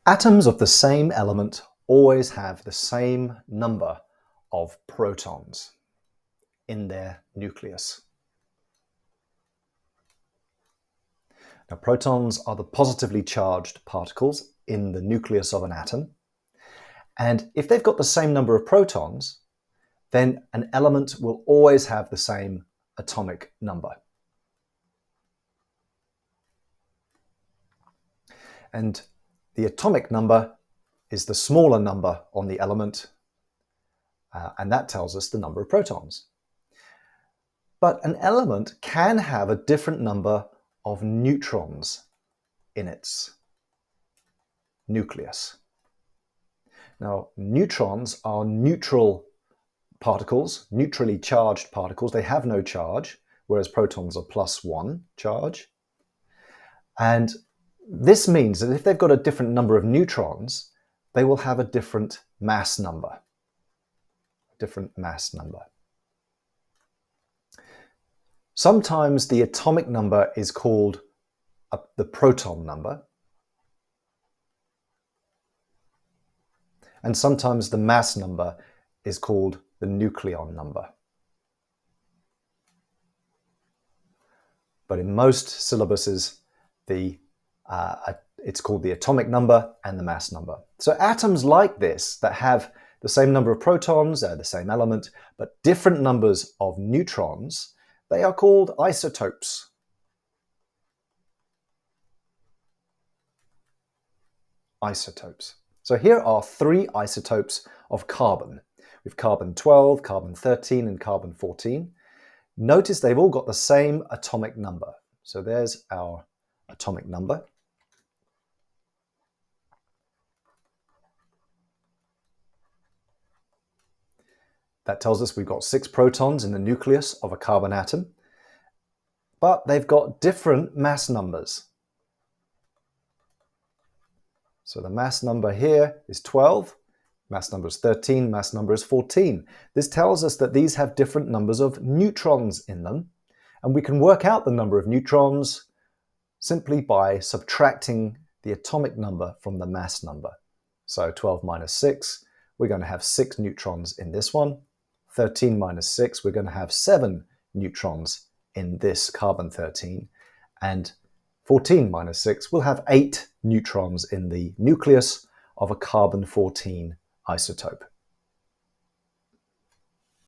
Atoms of the same element always have the same number of protons in their nucleus. Now, protons are the positively charged particles in the nucleus of an atom. And if they've got the same number of protons, then an element will always have the same atomic number. And the atomic number is the smaller number on the element, and that tells us the number of protons. But an element can have a different number of neutrons in its nucleus. Now, neutrons are neutral particles, neutrally charged particles. They have no charge, whereas protons are +1 charge. And this means that if they've got a different number of neutrons, they will have a different mass number. Sometimes the atomic number is called the proton number. And sometimes the mass number is called the nucleon number. But in most syllabuses, it's called the atomic number and the mass number. So atoms like this that have the same number of protons, they're the same element, but different numbers of neutrons, they are called isotopes. Isotopes. So here are 3 isotopes of carbon. We've carbon-12, carbon-13, and carbon-14. Notice they've all got the same atomic number. So there's our atomic number. That tells us we've got 6 protons in the nucleus of a carbon atom, but they've got different mass numbers. So the mass number here is 12, mass number is 13, mass number is 14. This tells us that these have different numbers of neutrons in them, and we can work out the number of neutrons simply by subtracting the atomic number from the mass number. So 12 minus 6, we're going to have 6 neutrons in this one. 13 minus 6, we're going to have 7 neutrons in this carbon-13. And 14 minus 6, we'll have 8 neutrons in the nucleus of a carbon-14 isotope.